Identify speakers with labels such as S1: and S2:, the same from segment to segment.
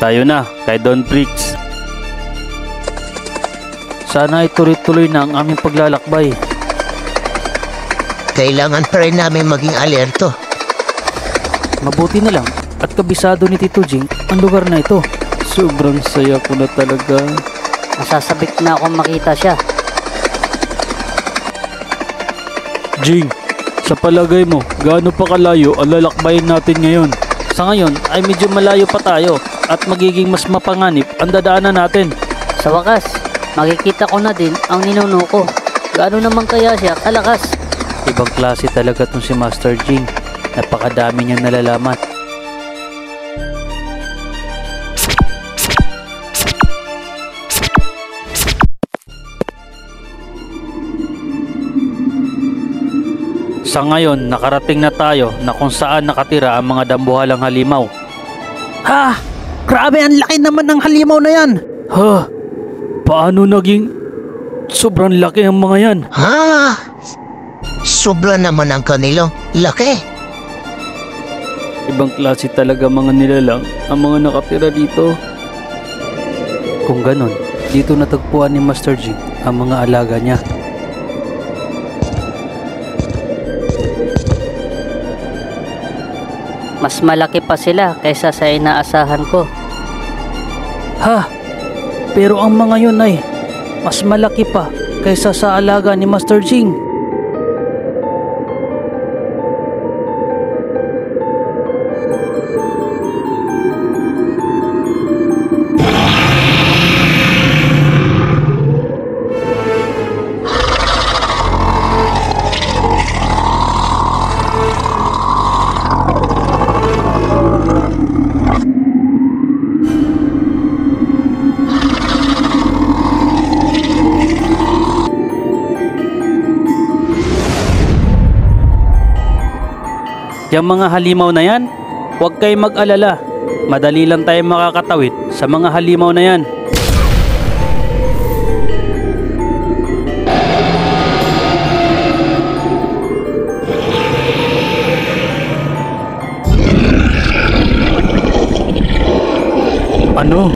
S1: Tayo na kay Don Bricks. Sana ituloy-tuloy na ang aming paglalakbay.
S2: Kailangan pa rin namin maging alerto.
S1: Mabuti na lang at kabisado ni Tito Jing ang lugar na ito. Sobrang saya ko na talaga.
S3: Masasabik na akong makita siya.
S1: Jing, sa palagay mo, gaano pa kalayo ang lalakbayin natin ngayon? Sa ngayon ay medyo malayo pa tayo at magiging mas mapanganib ang dadaanan natin.
S3: Sa wakas, makikita ko na din ang ninuno ko. Gaano naman kaya siya kalakas?
S1: Ibang klase talaga tong si Master Jing. Napakadami niyang nalalaman. Sa ngayon, nakarating na tayo na kung saan nakatira ang mga dambuhalang halimaw.
S4: Ha! Grabe, ang laki naman ng halimaw na yan!
S1: Ha? Paano naging sobrang laki ang mga yan?
S2: Ha? Sobra naman ang kanilo. Laki.
S1: Ibang klase talaga mga nilalang ang mga nakatira dito. Kung ganon, dito natagpuan ni Master Jing ang mga alaga niya.
S3: Mas malaki pa sila kaysa sa inaasahan ko.
S1: Ha? Pero ang mga yun ay mas malaki pa kaysa sa alaga ni Master Jing. Yung mga halimaw na yan, huwag kayong mag-alala. Madali lang tayo makakatawid sa mga halimaw na yan. Ano?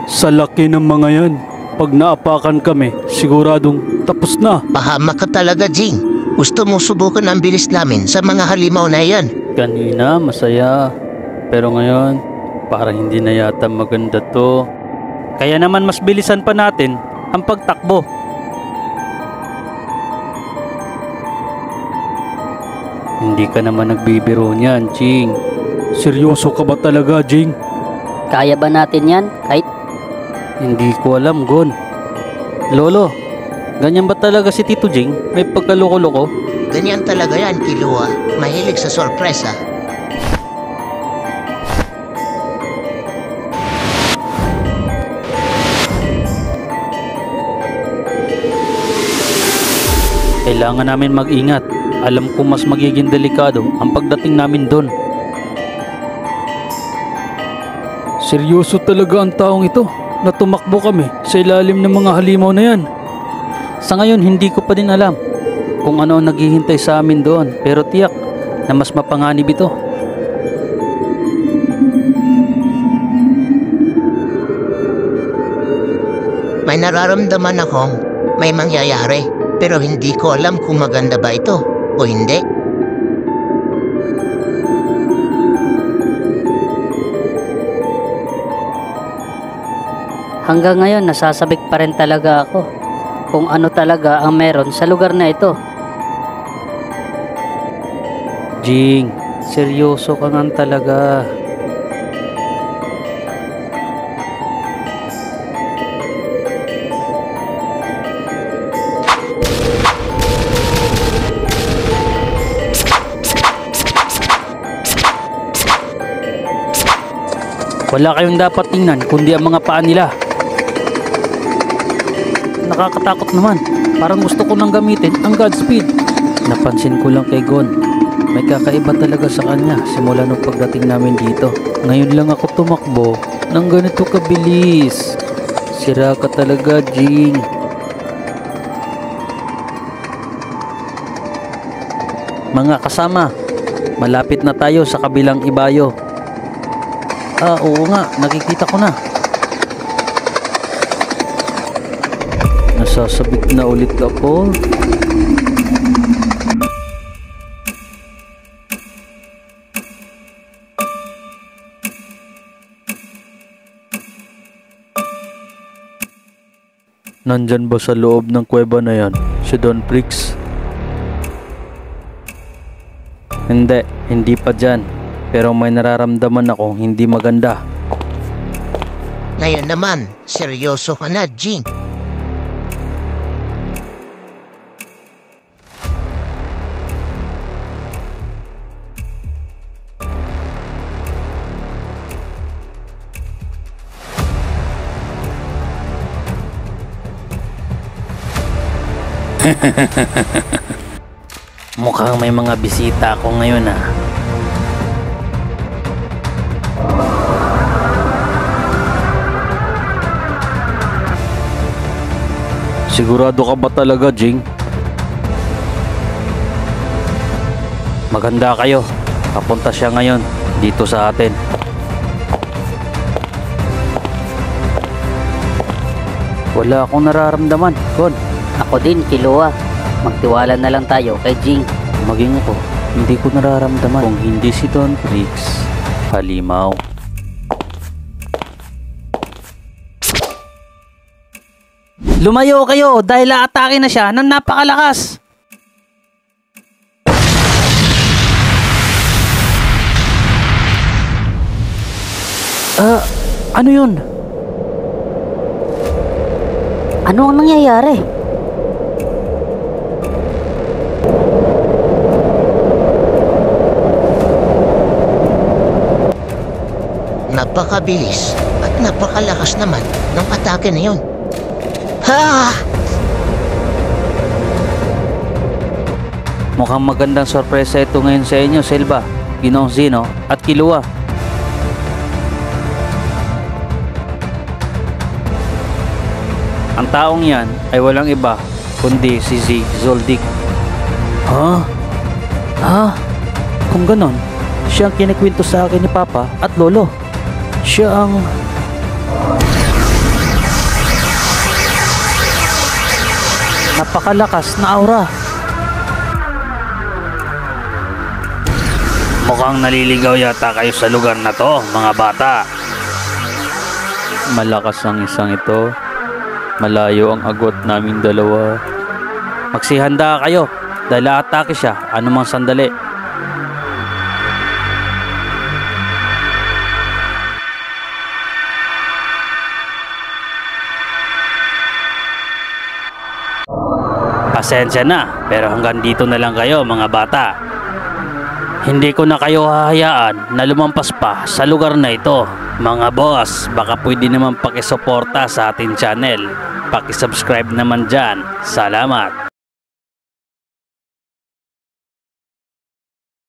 S1: Sa laki ng mga yan, pag naapakan kami, siguradong tapos na.
S2: Pahamak ka talaga, Jing. Gusto mo subukan ang bilis namin sa mga halimaw na yan?
S1: Kanina masaya, pero ngayon parang hindi na yata maganda to. Kaya naman mas bilisan pa natin ang pagtakbo. Hindi ka naman nagbibiro niyan, Jing. Seryoso ka ba talaga, Jing?
S3: Kaya ba natin yan? Kahit
S1: Hindi ko alam, Gon. Lolo, ganyan ba talaga si Tito Jing? May pagkaloko-loko?
S2: Ganyan talaga yan, Kilua. Mahilig sa sorpresa.
S1: Kailangan namin mag-ingat. Alam ko mas magiging delikado ang pagdating namin doon. Seryoso talaga ang taong ito na tumakbo kami sa ilalim ng mga halimaw na yan. Sa ngayon hindi ko pa din alam kung ano ang naghihintay sa amin doon, pero tiyak na mas mapanganib ito.
S2: May nararamdaman akong may mangyayari, pero hindi ko alam kung maganda ba ito o hindi.
S3: hanggang ngayon nasasabik pa rin talaga ako kung ano talaga ang meron sa lugar na ito.
S1: Jing, seryoso ka nga talaga. Wala kayong dapat tingnan kundi ang mga paa nila. Nakakatakot naman. Parang gusto ko nang gamitin ang Godspeed. Napansin ko lang kay Gon. May kakaiba talaga sa kanya simula nung pagdating namin dito. Ngayon lang ako tumakbo ng ganito kabilis. Sira ka talaga, Jing. Mga kasama, malapit na tayo sa kabilang ibayo. Oo nga, nakikita ko na. Nasasabik na ulit ako. Nandyan ba sa loob ng kuweba na yan, si Don Prix? Hindi pa dyan. Pero may nararamdaman akong hindi maganda.
S2: Ngayon naman, seryoso ka na, Jing.
S1: Mukhang may mga bisita ako ngayon ah. Sigurado ka ba talaga, Jing? Maganda kayo. Papunta siya ngayon dito sa atin. Wala akong nararamdaman, Gon.
S3: Ako din, Killua. Magtiwala na lang tayo kay Jing.
S1: Maging ako, hindi ko nararamdaman kung hindi si Don Prix. Halimaw.
S4: Lumayo kayo dahil aatake na siya ng napakalakas. Ano yun?
S3: Ano ang nangyayari?
S2: Napakabilis at napakalakas naman ng atake na yun. Ha!
S1: Mukhang magandang sorpresa ito ngayon sa inyo, Silva, Ginoong Zeno at Killua. Ang taong yan ay walang iba kundi si Z Zoldyck.
S4: Kung ganon, siya ang kinikwento sa akin ni Papa at Lolo. Siya ang... napakalakas na aura.
S1: Mukhang naliligaw yata kayo sa lugar na to, mga bata. Malakas ang isang ito. Malayo ang agwat naming dalawa. Magsihanda kayo dahil aatake siya anumang sandali. Pasensya na, pero hanggang dito na lang kayo, mga bata. Hindi ko na kayo hahayaan na lumampas pa sa lugar na ito. Mga boss, baka pwede naman pakisuporta sa ating channel. Pakisubscribe naman dyan. Salamat.